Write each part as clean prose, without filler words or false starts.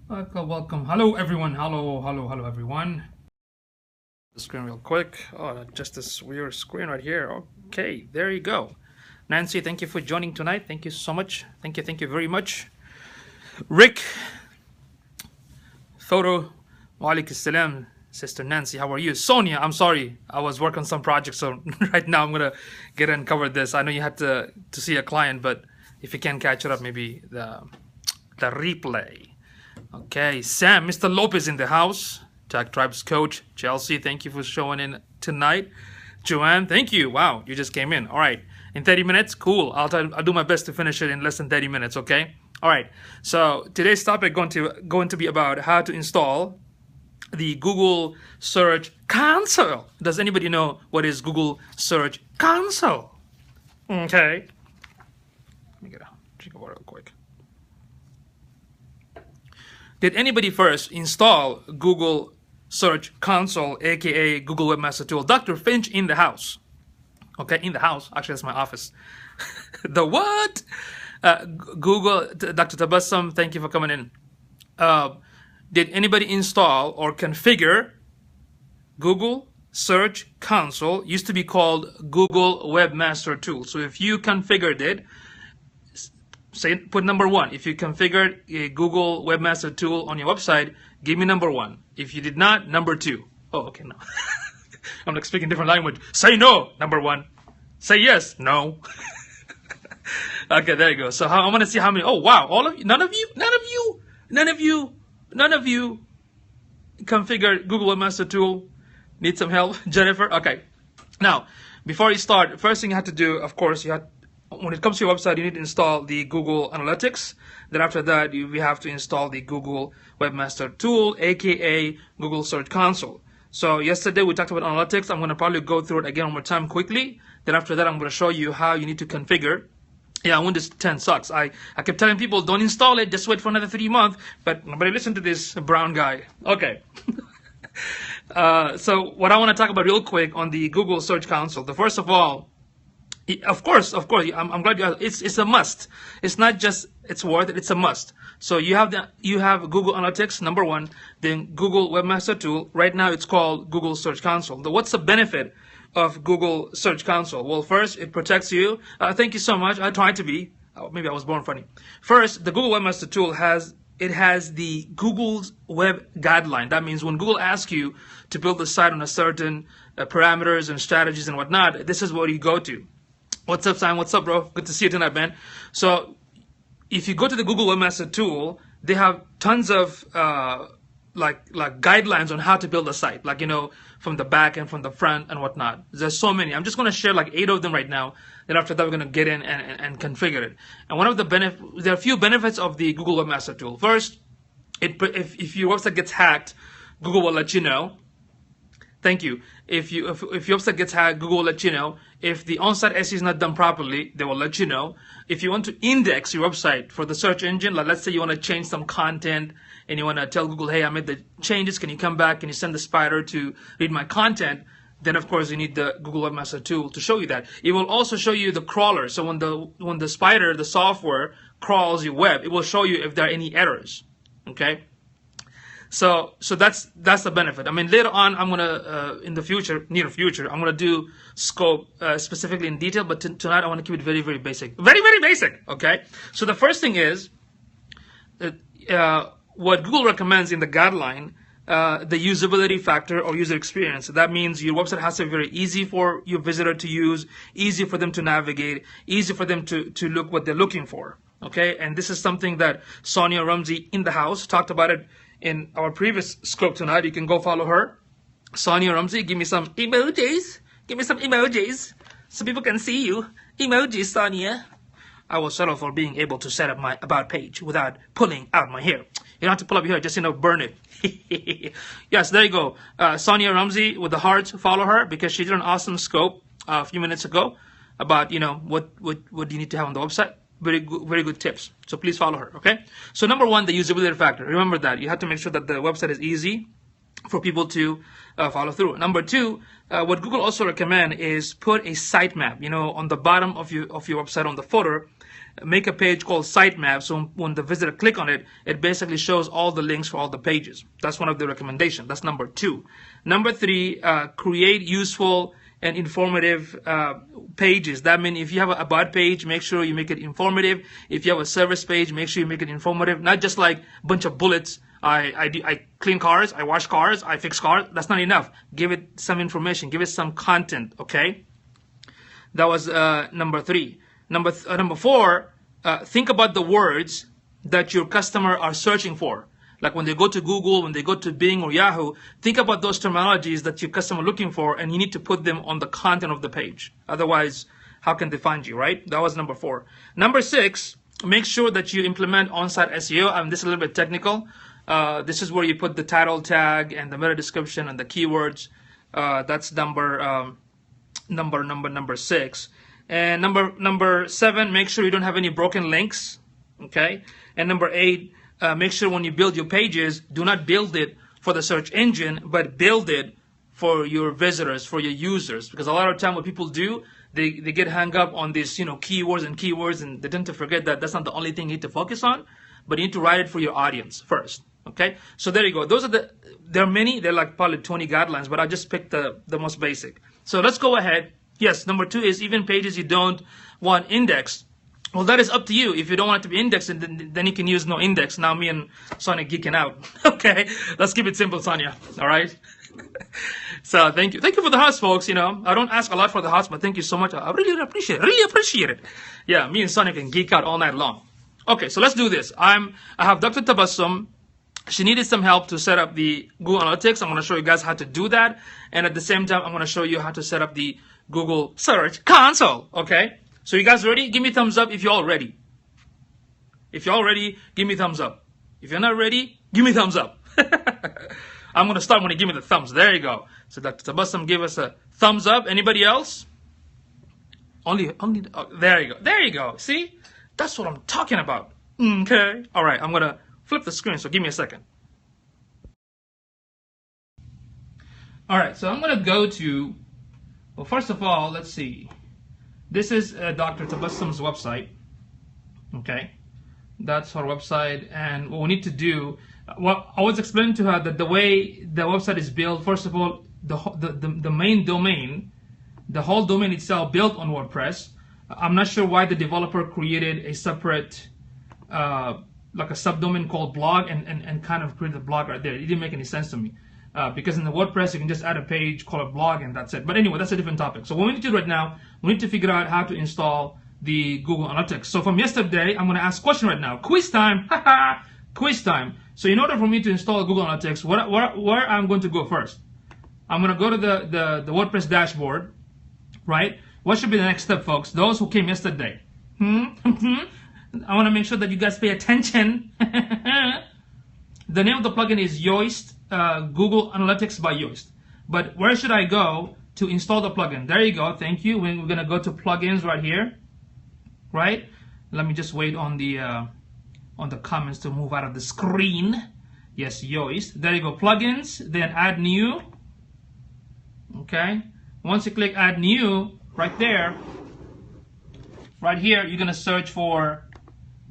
Welcome. Hello, everyone. Hello, everyone. The screen real quick. Oh, just this weird screen right here. Okay, there you go. Nancy, thank you for joining tonight. Thank you so much. Thank you very much. Rick, Photo, Walaikum Salam, Sister Nancy, how are you? Sonia, I'm sorry. I was working on some project, so right now I'm gonna get in and cover this. I know you had to see a client, but if you can catch it up, maybe the replay. Okay, Sam, Mr. Lopez in the house. Tag Tribes coach, Chelsea, thank you for showing in tonight. Joanne, thank you. Wow, you just came in. All right, in 30 minutes, cool. I'll do my best to finish it in less than 30 minutes. Okay. All right. So today's topic going to be about how to install the Google Search Console. Does anybody know what is Google Search Console? Okay. Let me get a drink of water real quick. Did anybody first install Google Search Console, aka Google Webmaster Tool? Dr. Finch in the house. Okay, in the house. Actually, that's my office. The what? Google, Dr. Tabassum, thank you for coming in. Did anybody install or configure Google Search Console? Used to be called Google Webmaster Tool. So if you configured it, put number 1. If you configured a Google Webmaster Tool on your website, give me number 1. If you did not, number 2. Oh, okay, no. I'm like speaking different language. Say no, number 1. Say yes, no. Okay, there you go. So I want to see how many. Oh, wow. All of you, none of you configured Google Webmaster Tool. Need some help, Jennifer? Okay. Now, before you start, first thing you have to do, of course, when it comes to your website, you need to install the Google Analytics. Then after that, we have to install the Google Webmaster Tool, aka Google Search Console. So yesterday we talked about analytics. I'm going to probably go through it again one more time quickly. Then after that, I'm going to show you how you need to configure. Yeah, Windows 10 sucks. I kept telling people, don't install it, just wait for another 3 months. But nobody listened to this brown guy. Okay. So what I want to talk about real quick on the Google Search Console. The first of all, of course, I'm glad you asked. It's a must. It's not just it's worth it. It's a must. So you have Google Analytics, number 1, then Google Webmaster Tool. Right now it's called Google Search Console. What's the benefit of Google Search Console? Well, first, it protects you. Thank you so much. I tried to be. Maybe I was born funny. First, the Google Webmaster Tool has the Google's web guideline. That means when Google asks you to build a site on a certain parameters and strategies and whatnot, this is what you go to. What's up, Simon? What's up, bro? Good to see you tonight, man. So if you go to the Google Webmaster Tool, they have tons of like guidelines on how to build a site, like, from the back and from the front and whatnot. There's so many. I'm just going to share like 8 of them right now. Then after that, we're going to get in and configure it. And one of the there are a few benefits of the Google Webmaster Tool. First, if your website gets hacked, Google will let you know. Thank you. If your website gets hacked, Google will let you know. If the on-site SEO is not done properly, they will let you know. If you want to index your website for the search engine, like let's say you want to change some content and you want to tell Google, hey, I made the changes, can you come back, can you send the spider to read my content? Then of course you need the Google Webmaster Tool to show you that. It will also show you the crawler. So when the spider, the software, crawls your web, it will show you if there are any errors. Okay? So that's the benefit. I mean, later on, I'm gonna in the future, near future, I'm gonna do scope specifically in detail. But tonight, I want to keep it very, very basic, very, very basic. Okay. So the first thing is what Google recommends in the guideline, the usability factor or user experience. That means your website has to be very easy for your visitor to use, easy for them to navigate, easy for them to look what they're looking for. Okay. And this is something that Sonia Ramsey in the house talked about it in our previous scope tonight. You can go follow her. Sonia Ramsey, give me some emojis. Give me some emojis so people can see you. Emojis, Sonia. I will settle for being able to set up my about page without pulling out my hair. You don't have to pull up your hair, just, burn it. Yes, there you go. Sonia Ramsey with the hearts, follow her because she did an awesome scope a few minutes ago about, what you need to have on the website. Very good tips. So please follow her, okay? So number 1, the usability factor. Remember that. You have to make sure that the website is easy. for people to follow through. Number two, what Google also recommend is put a sitemap. You know, on the bottom of your website, on the footer, make a page called sitemap. So when the visitor click on it, it basically shows all the links for all the pages. That's one of the recommendations. That's number two. Number three, create useful and informative pages. That means if you have a about page, make sure you make it informative. If you have a service page, make sure you make it informative. Not just like a bunch of bullets. I clean cars, I wash cars, I fix cars. That's not enough. Give it some information. Give it some content. Okay. That was number three. Number four. Think about the words that your customer are searching for. Like when they go to Google, when they go to Bing or Yahoo, think about those terminologies that your customer are looking for, and you need to put them on the content of the page. Otherwise, how can they find you, right? That was number four. Number six, make sure that you implement on-site SEO. I mean, this is a little bit technical. This is where you put the title tag and the meta description and the keywords. That's number six. And number seven, make sure you don't have any broken links. Okay. And number eight, make sure when you build your pages, do not build it for the search engine, but build it for your visitors, for your users. Because a lot of time what people do, they get hung up on these, keywords, and they tend to forget that that's not the only thing you need to focus on, but you need to write it for your audience first. Okay, so there you go. Those are there are many, they're like probably 20 guidelines, but I just picked the most basic. So let's go ahead. Yes, number two is even pages you don't want indexed. Well, that is up to you. If you don't want it to be indexed, then you can use no index. Now me and Sonia geeking out. Okay, let's keep it simple, Sonia. All right. So thank you for the hearts, folks. I don't ask a lot for the hearts, but thank you so much. I really appreciate it. Yeah, me and Sonia can geek out all night long. Okay, so let's do this. I have Dr. Tabassum. She needed some help to set up the Google Analytics. I'm going to show you guys how to do that, and at the same time, I'm going to show you how to set up the Google Search Console. Okay. So you guys ready? Give me a thumbs up if you're all ready. If you're all ready, give me a thumbs up. If you're not ready, give me a thumbs up. I'm going to start when you give me the thumbs. There you go. So Dr. Tabassum gave us a thumbs up. Anybody else? Only. Oh, there you go. There you go. See? That's what I'm talking about. Okay. All right. I'm going to flip the screen. So give me a second. All right. So I'm going to go to, well, first of all, let's see. This is Dr. Tabassum's website. Okay, that's her website, and what we need to do. Well, I was explaining to her that the way the website is built. First of all, the main domain, the whole domain itself, built on WordPress. I'm not sure why the developer created a separate, like a subdomain called blog, and kind of created the blog right there. It didn't make any sense to me. Because in the WordPress, you can just add a page, call it blog, and that's it. But anyway, that's a different topic. So what we need to do right now, we need to figure out how to install the Google Analytics. So from yesterday, I'm going to ask a question right now. Quiz time. Quiz time. So in order for me to install Google Analytics, where I'm going to go first? I'm going to go to the WordPress dashboard, right? What should be the next step, folks? Those who came yesterday. I want to make sure that you guys pay attention. The name of the plugin is Yoast. Google Analytics by Yoast. But where should I go to install the plugin? There you go. Thank you. We're going to go to plugins right here. Right? Let me just wait on the comments to move out of the screen. Yes, Yoast. There you go. Plugins. Then add new. Okay. Once you click add new, right there, right here, you're going to search for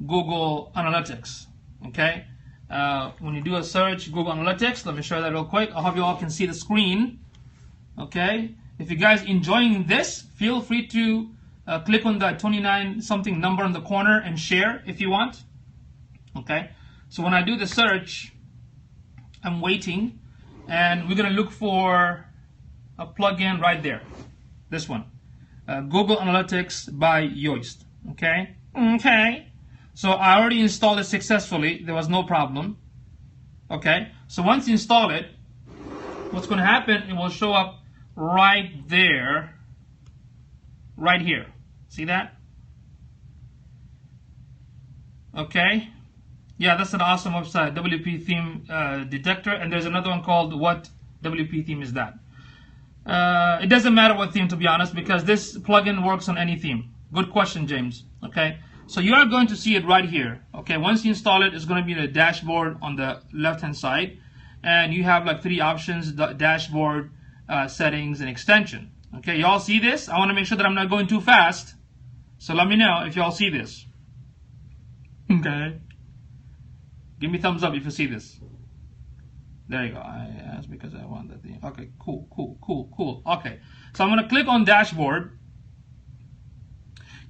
Google Analytics. Okay. When you do a search, Google Analytics, let me show that real quick. I hope you all can see the screen. Okay. If you guys enjoying this, feel free to click on that 29 something number in the corner and share if you want. Okay. So when I do the search, I'm waiting, and we're going to look for a plugin right there. This one. Google Analytics by Yoast. Okay. Okay. So I already installed it successfully. There was no problem. Okay. So once you install it, what's going to happen, it will show up right there, right here. See that? Okay. Yeah, that's an awesome website, WP Theme Detector. And there's another one called What WP Theme Is That? It doesn't matter what theme, to be honest, because this plugin works on any theme. Good question, James. Okay. So you are going to see it right here. Okay, once you install it, it's going to be in the dashboard on the left-hand side. and you have like 3 options: dashboard, settings, and extension. Okay, y'all see this? I want to make sure that I'm not going too fast, so let me know if y'all see this. Okay, give me thumbs up if you see this. There you go. That's because I want that thing. Okay, cool. Okay, so I'm gonna click on dashboard.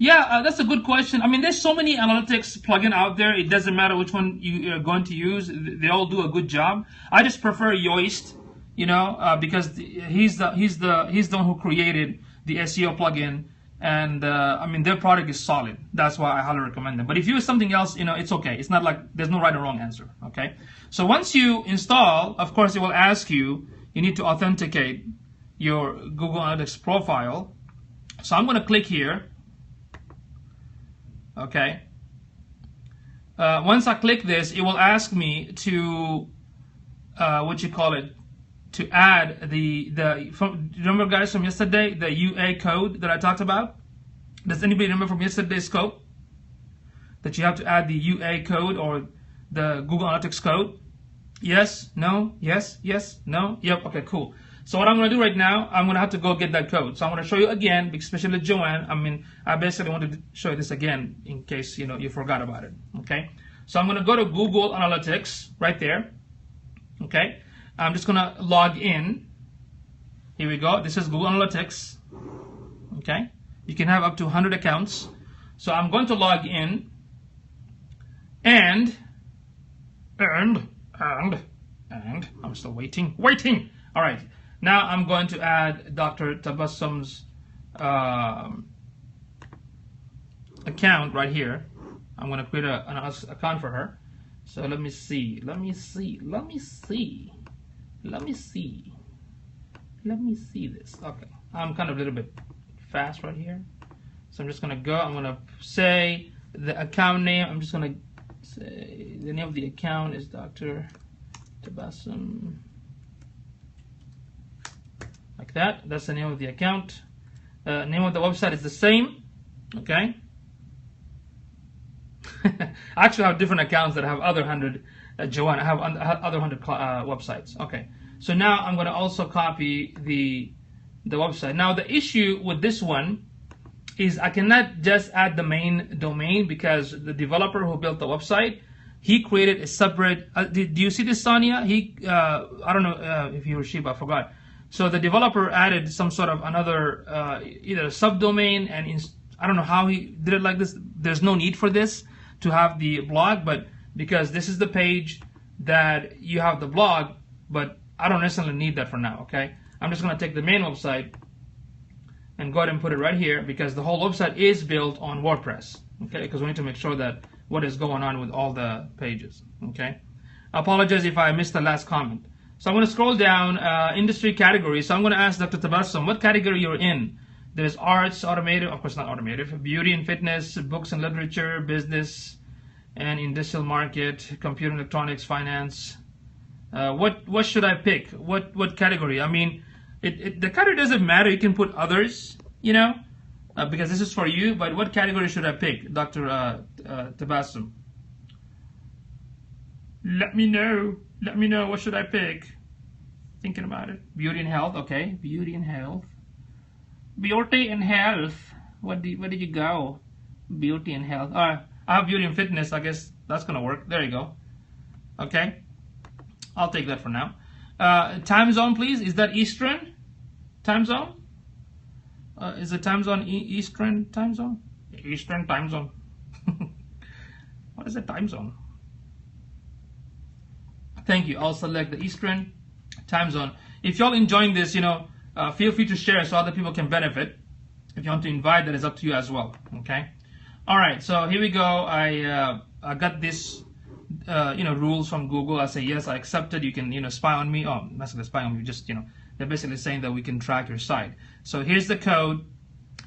Yeah, that's a good question. I mean, there's so many analytics plugin out there. It doesn't matter which one you're going to use. They all do a good job. I just prefer Yoast, you know, because he's the one who created the SEO plugin, and I mean, their product is solid. That's why I highly recommend them. But if you use something else, you know, it's okay. It's not like there's no right or wrong answer. Okay. So once you install, of course, it will ask you. You need to authenticate your Google Analytics profile. So I'm going to click here. Okay. Once I click this, it will ask me to to add remember guys from yesterday, the UA code that I talked about. Does anybody remember from yesterday's code that you have to add the UA code or the Google Analytics code? Yes, no, yes, no, yep. Okay, cool. So what I'm going to do right now, I'm going to have to go get that code. So I'm going to show you again, especially Joanne. I mean, I basically wanted to show you this again in case, you know, you forgot about it. Okay. So I'm going to go to Google Analytics right there. Okay. I'm just going to log in. Here we go. This is Google Analytics. Okay. You can have up to 100 accounts. So I'm going to log in and I'm still waiting. All right. Now I'm going to add Dr. Tabassum's account right here. I'm going to create an account for her. So let me see this. Okay, I'm kind of a little bit fast right here. So I'm just going to go. I'm going to say the account name. I'm just going to say the name of the account is Dr. Tabassum. Like that. That's the name of the account. Name of the website is the same. Okay. I actually have different accounts that have other 100. Joanne, I have other 100 websites. Okay. So now I'm going to also copy the website. Now the issue with this one is I cannot just add the main domain because the developer who built the website, he created a separate. Do you see this, Sonia? I don't know if he or she, but I forgot. So the developer added some sort of another either a subdomain, and I don't know how he did it like this. There's no need for this to have the blog, but because this is the page that you have the blog, but I don't necessarily need that for now. Okay, I'm just going to take the main website and go ahead and put it right here because the whole website is built on WordPress. Okay, because we need to make sure that what is going on with all the pages. Okay, I apologize if I missed the last comment. So I'm going to scroll down, industry category. So I'm going to ask Dr. Tabassum what category you're in. There's arts, automotive, of course not automotive, beauty and fitness, books and literature, business and industrial market, computer and electronics, finance. What should I pick? What category? I mean, the category doesn't matter. You can put others, you know, because this is for you. But what category should I pick, Dr. Tabassum? Let me know. Let me know. What should I pick? Thinking about it. Beauty and health. Okay. Beauty and health. Beauty and health. What did you go? Beauty and health. I have beauty and fitness. I guess that's gonna work. There you go. Okay. I'll take that for now. Time zone, please. Is that Eastern time zone? Is the time zone Eastern time zone? Eastern time zone. What is the time zone? Thank you. I'll select the Eastern time zone. If y'all enjoying this, you know, feel free to share so other people can benefit. If you want to invite, that is up to you as well. Okay. All right. So here we go. I got this, you know, rules from Google. I say yes, I accepted. You can, you know, spy on me. Oh, not gonna spy on me. Just, you know, they're basically saying that we can track your site. So here's the code.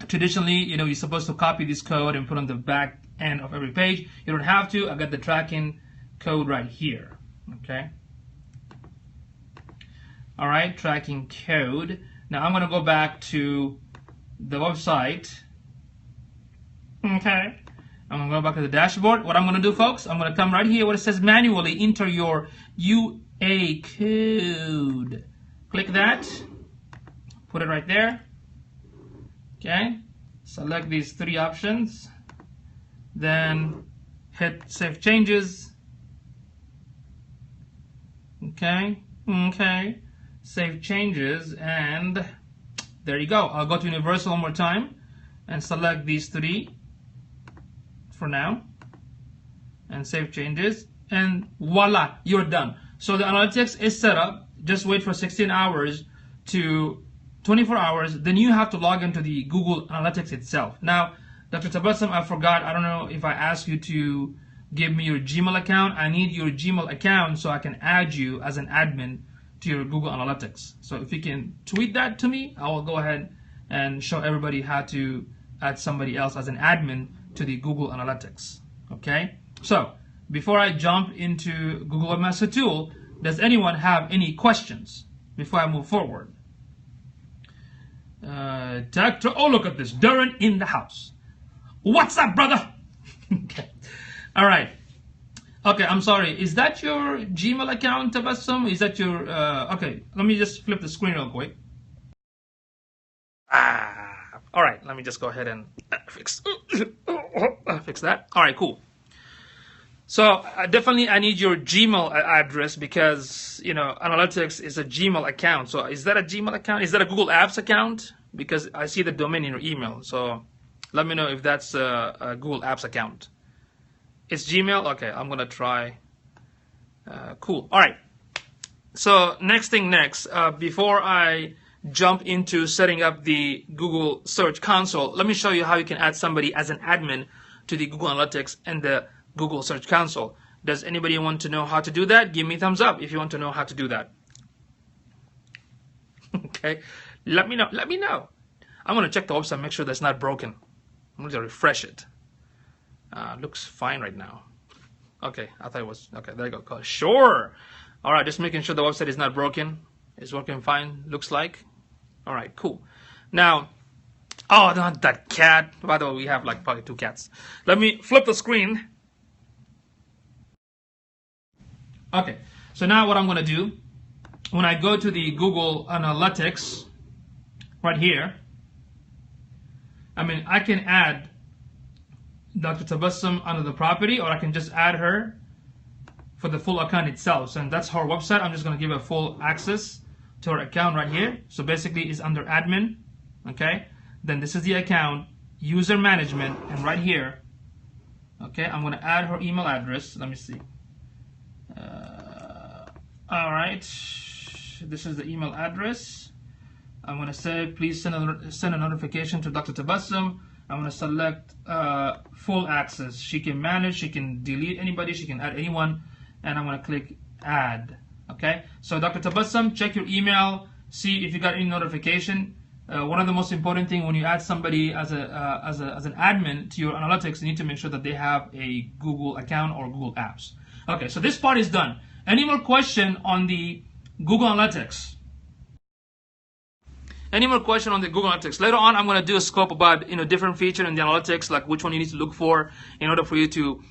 Traditionally, you know, you're supposed to copy this code and put on the back end of every page. You don't have to. I got the tracking code right here. Okay. All right, tracking code. Now I'm going to go back to the website. Okay. I'm going to go back to the dashboard. What I'm going to do, folks, I'm going to come right here where it says manually enter your a code. Click that, put it right there. Okay, select these three options, then hit save changes. Okay, save changes, and there you go. I'll go to universal one more time and select these three for now and save changes, and voila, you're done. So the analytics is set up. Just wait for 16 hours to 24 hours, then you have to log into the Google Analytics itself. Now, Dr. Tabassum, I forgot, I don't know if I asked you to give me your Gmail account. I need your Gmail account so I can add you as an admin to your Google Analytics. So if you can tweet that to me, I will go ahead and show everybody how to add somebody else as an admin to the Google Analytics. Okay? So, before I jump into Google Webmaster Tool, does anyone have any questions before I move forward? Oh, look at this. Darren in the house. What's up, brother? Okay. All right. Okay, I'm sorry. Is that your Gmail account, Tabassum? Is that your... okay, let me just flip the screen real quick. All right, let me just go ahead and fix that. All right, cool. So definitely I need your Gmail address because, you know, Analytics is a Gmail account. So is that a Gmail account? Is that a Google Apps account? Because I see the domain in your email. So let me know if that's a Google Apps account. It's Gmail? Okay, I'm going to try. Cool. All right. So next thing next, before I jump into setting up the Google Search Console, let me show you how you can add somebody as an admin to the Google Analytics and the Google Search Console. Does anybody want to know how to do that? Give me a thumbs up if you want to know how to do that. Okay, let me know. Let me know. I'm going to check the website, make sure that's not broken. I'm going to refresh it. Looks fine right now. Okay, I thought it was. Okay, there you go. Sure. All right, just making sure the website is not broken. It's working fine, looks like. All right, cool. Now, oh, not that cat. By the way, we have like probably 2 cats. Let me flip the screen. Okay, so now what I'm going to do, when I go to the Google Analytics, right here, I can add Dr. Tabassum under the property, or I can just add her for the full account itself. So that's her website. I'm just going to give her full access to her account right here. So basically it's under admin, okay? Then this is the account, user management, and right here, okay, I'm going to add her email address. Let me see. All right, this is the email address. I'm going to say, please send a notification to Dr. Tabassum. I'm going to select full access. She can manage, she can delete anybody, she can add anyone, and I'm going to click add. Okay, so Dr. Tabassum, check your email, see if you got any notification. One of the most important thing when you add somebody as an admin to your analytics, you need to make sure that they have a Google account or Google Apps. Okay, so this part is done. Any more question on the Google Analytics? Any more question on the Google Analytics? Later on, I'm going to do a scope about different feature in the analytics, like which one you need to look for in order for you to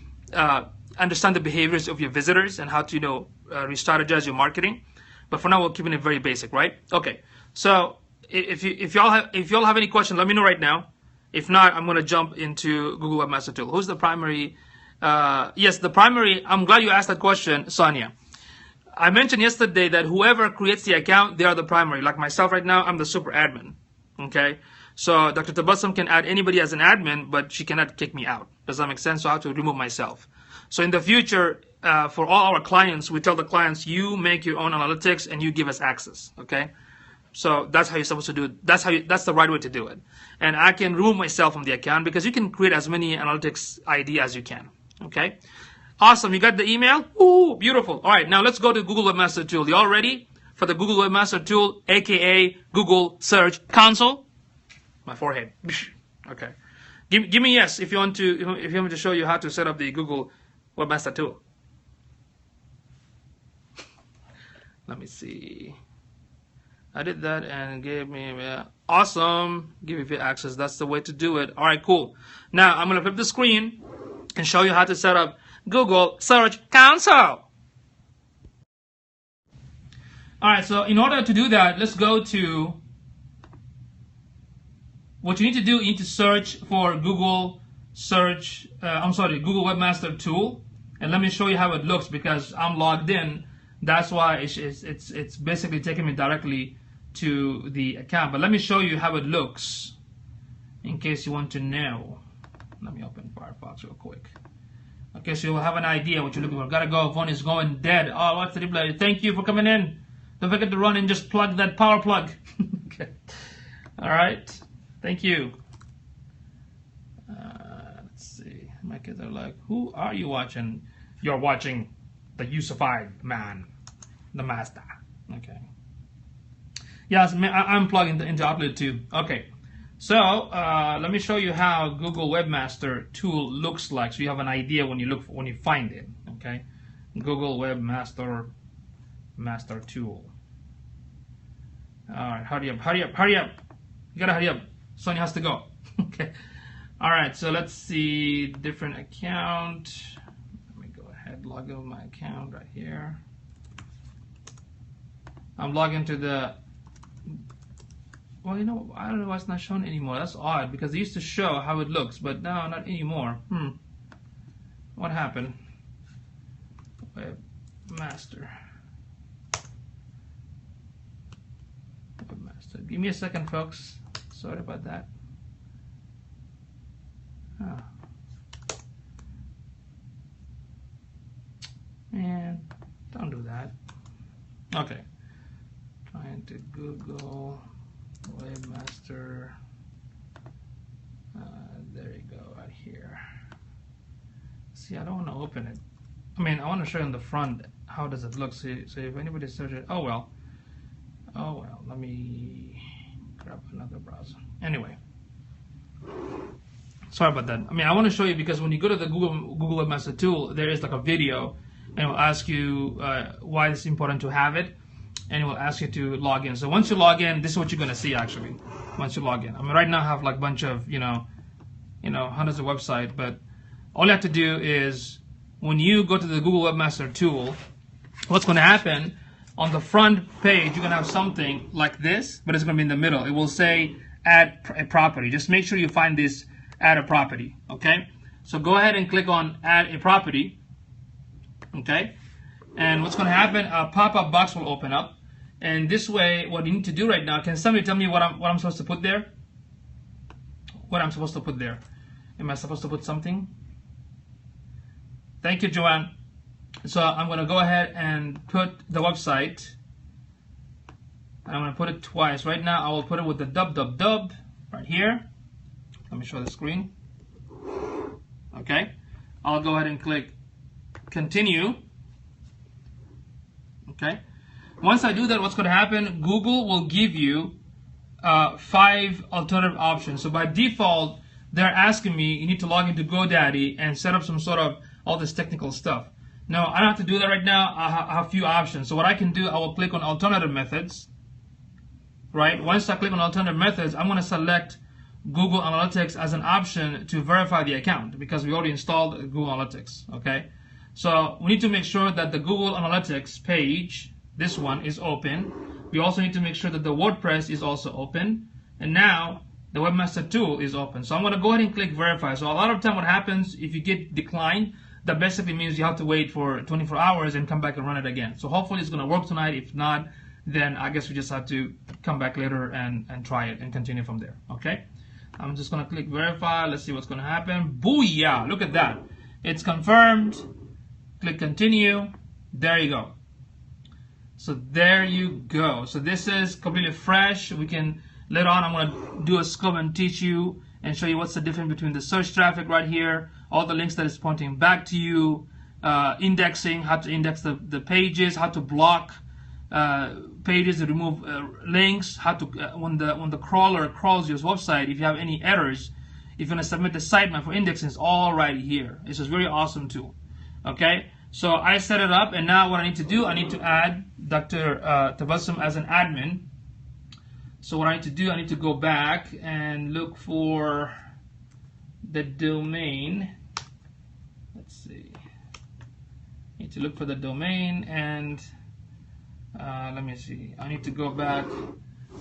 understand the behaviors of your visitors and how to re-strategize your marketing. But for now, we're keeping it very basic, right? Okay. So if y'all have any questions, let me know right now. If not, I'm going to jump into Google Webmaster Tool. Who's the primary? Yes, the primary. I'm glad you asked that question, Sonia. I mentioned yesterday that whoever creates the account, they are the primary. Like myself right now, I'm the super admin. Okay? So Dr. Tabassum can add anybody as an admin, but she cannot kick me out. Does that make sense? So I have to remove myself. So in the future, for all our clients, we tell the clients, you make your own analytics and you give us access. Okay? So that's how you're supposed to do it. That's the right way to do it. And I can remove myself from the account because you can create as many analytics ID as you can. Okay? Awesome. You got the email? Ooh, beautiful. All right, now let's go to Google Webmaster Tool. You all ready for the Google Webmaster Tool, aka Google Search Console? My forehead. Okay. Give me yes if you want me to show you how to set up the Google Webmaster Tool. Let me see. I did that and gave me awesome. Give you access. That's the way to do it. All right, cool. Now I'm gonna flip the screen and show you how to set up Google Search Console. All right, so in order to do that, let's go to, what you need to do, you need to search for Google Google Webmaster Tool. And let me show you how it looks, because I'm logged in. That's why it's basically taking me directly to the account. But let me show you how it looks in case you want to know. Let me open Firefox real quick. Okay, so you'll have an idea what you're looking for. Gotta go, phone is going dead. Oh, what's the replay? Thank you for coming in. Don't forget to run and just plug that power plug. Okay. All right. Thank you. Let's see. My kids are like, who are you watching? You're watching the Yusufied man, the master. Okay. Yes, I'm plugging into Outlet too. Okay. So let me show you how Google Webmaster Tool looks like, so you have an idea when you find it. Okay. Google Webmaster Tool. All right. Hurry up. You gotta hurry up. Sonia has to go. Okay. All right. So let's see, different account. Log in with my account right here. I'm logging to the, well, you know, I don't know why it's not showing anymore. That's odd, because it used to show how it looks, but no, not anymore. What happened? Webmaster. Give me a second, folks. Sorry about that. Man, don't do that. Okay. Trying to Google Webmaster. There you go, right here. See, I don't want to open it. I mean, I want to show you in the front how does it look. So if anybody searches, oh well. Let me grab another browser. Anyway, sorry about that. I mean, I want to show you, because when you go to the Google Webmaster Tool, there is like a video. And it will ask you why it's important to have it, and it will ask you to log in. So once you log in, this is what you're going to see actually. Once you log in, I mean, right now I have like a bunch of hundreds of websites, but all you have to do is, when you go to the Google Webmaster Tool, what's going to happen on the front page, you're going to have something like this, but it's going to be in the middle. It will say add a property. Just make sure you find this add a property. Okay, so go ahead and click on add a property. Okay, and what's going to happen, a pop-up box will open up, and this way, what you need to do right now, can somebody tell me what I'm supposed to put there? What I'm supposed to put there? Am I supposed to put something? Thank you, Joanne. So I'm going to go ahead and put the website, and I'm going to put it twice. Right now, I will put it with the www right here. Let me show the screen. Okay, I'll go ahead and click continue. Okay, once I do that, what's going to happen, Google will give you 5 alternative options. So by default, they're asking me, you need to log into GoDaddy and set up some sort of all this technical stuff. No, I don't have to do that right now. I have a few options. So what I can do, I will click on alternative methods. Right, once I click on alternative methods, I'm going to select Google Analytics as an option to verify the account, because we already installed Google Analytics. Okay, so we need to make sure that the Google Analytics page, this one, is open. We also need to make sure that the WordPress is also open, and now the Webmaster Tool is open. So I'm going to go ahead and click verify. So a lot of time what happens, if you get declined, that basically means you have to wait for 24 hours and come back and run it again. So hopefully it's going to work tonight. If not, then I guess we just have to come back later and try it and continue from there. Okay, I'm just going to click verify. Let's see what's going to happen. Booyah! Look at that. It's confirmed. Click continue. There you go. So there you go. So this is completely fresh. We can, later on, I'm going to do a scope and teach you and show you what's the difference between the search traffic right here, all the links that is pointing back to you, indexing, how to index the pages, how to block pages to remove links, how to when the crawler crawls your website, if you have any errors, if you're going to submit the sitemap for indexing, it's all right here. It's a very awesome tool. Okay, so I set it up, and now what I need to do, I need to add Dr. Tabassum as an admin. So what I need to do, I need to go back and look for the domain. Let's see. I need to look for the domain, and Let me see. I need to go back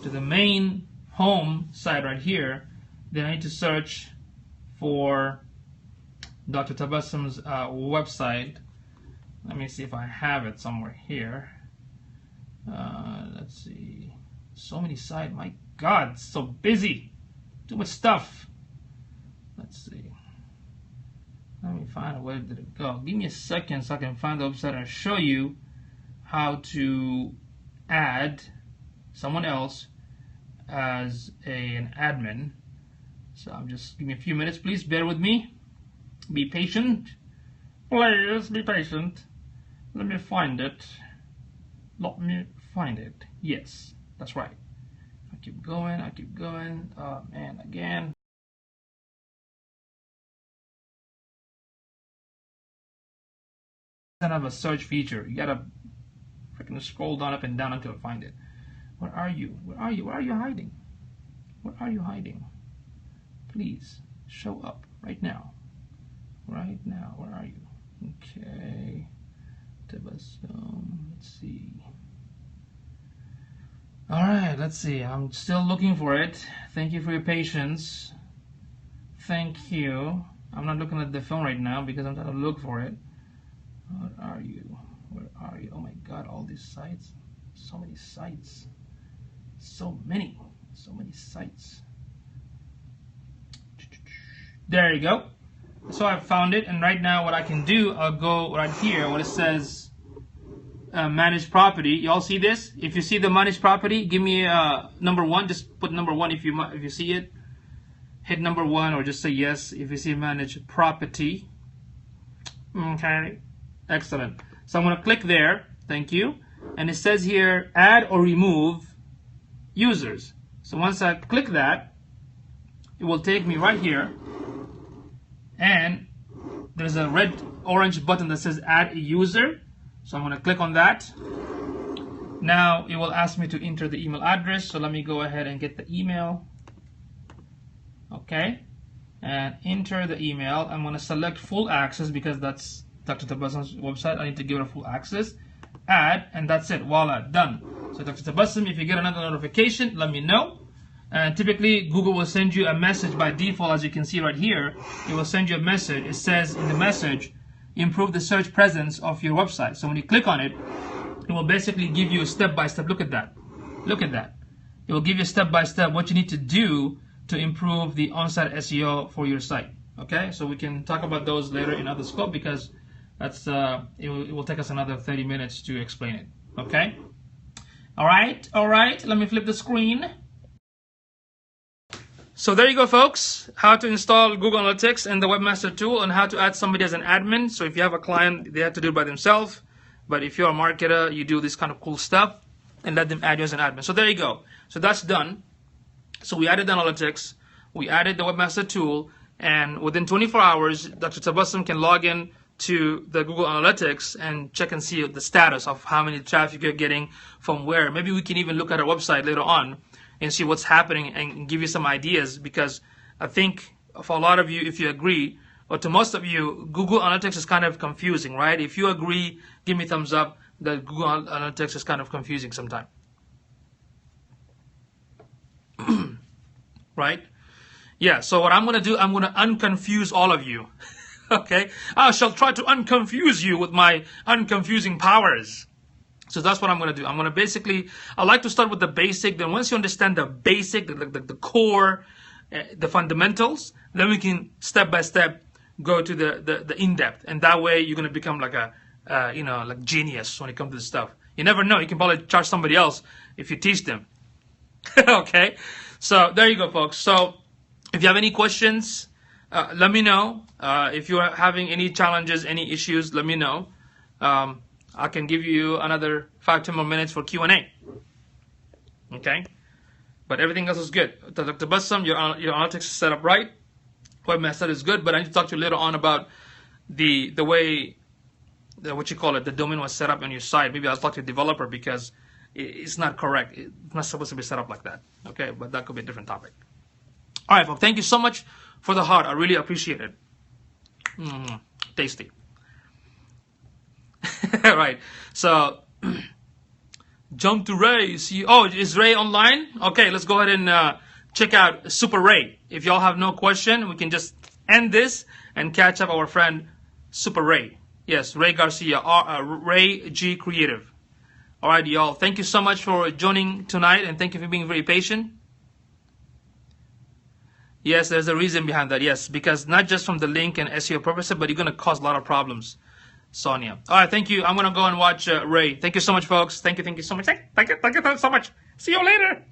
to the main home site right here. Then I need to search for Dr. Tabassum's website. Let me see if I have it somewhere here. Let's see. So many sites. My God, it's so busy. Too much stuff. Let's see. Let me find where did it go. Give me a second so I can find the website and show you how to add someone else as an admin. So I'm just give me a few minutes, please. Bear with me. Be patient. Please be patient. Let me find it. Let me find it. Yes, that's right. I keep going. I keep going. Oh man, again. Doesn't have a search feature. You gotta freaking scroll down, up and down until I find it. Where are you? Where are you? Where are you hiding? Where are you hiding? Please show up right now. Right now. Where are you? Okay. Tabassum. Let's see. All right. Let's see. I'm still looking for it. Thank you for your patience. Thank you. I'm not looking at the phone right now because I'm trying to look for it. Where are you? Where are you? Oh my God, all these sites. So many sites. So many sites. There you go. So I found it, and right now what I can do, I'll go right here where it says manage property. You all see this? If you see the manage property, give me number 1. Just put number 1 if you see it. Hit number 1 or just say yes if you see manage property. Okay. Excellent. So I'm going to click there. Thank you. And it says here, add or remove users. So once I click that, it will take me right here. And there's a orange button that says add a user. So I'm going to click on that. Now it will ask me to enter the email address. So let me go ahead and get the email. Okay. And enter the email. I'm going to select full access because that's Dr. Tabassum's website. I need to give it a full access. Add, and that's it. Voila, done. So Dr. Tabassum, if you get another notification, let me know. And typically, Google will send you a message by default, as you can see right here. It will send you a message. It says in the message, improve the search presence of your website. So when you click on it, it will basically give you a step-by-step. Look at that. Look at that. It will give you step-by-step what you need to do to improve the on-site SEO for your site. Okay, so we can talk about those later in other scope because that's it will take us another 30 minutes to explain it. Okay. All right. Let me flip the screen. So there you go, folks. How to install Google Analytics and the Webmaster Tool, and how to add somebody as an admin. So if you have a client, they have to do it by themselves. But if you're a marketer, you do this kind of cool stuff and let them add you as an admin. So there you go. So that's done. So we added the Analytics, we added the Webmaster Tool, and within 24 hours, Dr. Tabassum can log in to the Google Analytics and check and see the status of how many traffic you're getting from where. Maybe we can even look at our website later on and see what's happening and give you some ideas, because I think for a lot of you, if you agree, or to most of you, Google Analytics is kind of confusing, right? If you agree, give me a thumbs up that Google Analytics is kind of confusing sometimes. Right? Yeah, so what I'm going to do, I'm going to unconfuse all of you. Okay? I shall try to unconfuse you with my unconfusing powers. So that's what I'm going to do. I'm going to basically, I like to start with the basic. Then once you understand the basic, the core, the fundamentals, then we can step by step go to the in-depth. And that way you're going to become like a, like genius when it comes to this stuff. You never know. You can probably charge somebody else if you teach them. Okay? So there you go, folks. So if you have any questions, let me know. If you're having any challenges, any issues, let me know. I can give you another 5-10 more minutes for Q&A. Okay? But everything else is good. Dr. Tabassum, your analytics is set up right. Webmaster is good, but I need to talk to you later on about the way, what you call it, the domain was set up on your site. Maybe I'll talk to the developer because it's not correct. It's not supposed to be set up like that. Okay? But that could be a different topic. All right, folks. Thank you so much for the heart. I really appreciate it. Tasty. Right. So Jump to Ray. See, oh, is Ray online? Okay, let's go ahead and check out Super Ray. If y'all have no question, we can just end this and catch up our friend Super Ray. Yes, Ray Garcia, Ray G Creative. All right, y'all. Thank you so much for joining tonight, and thank you for being very patient. Yes, there's a reason behind that. Yes, because not just from the link and SEO purposes, but you're going to cause a lot of problems. Sonia. All right, thank you. I'm going to go and watch Ray. Thank you so much, folks. Thank you so much. Thank you so much. See you later.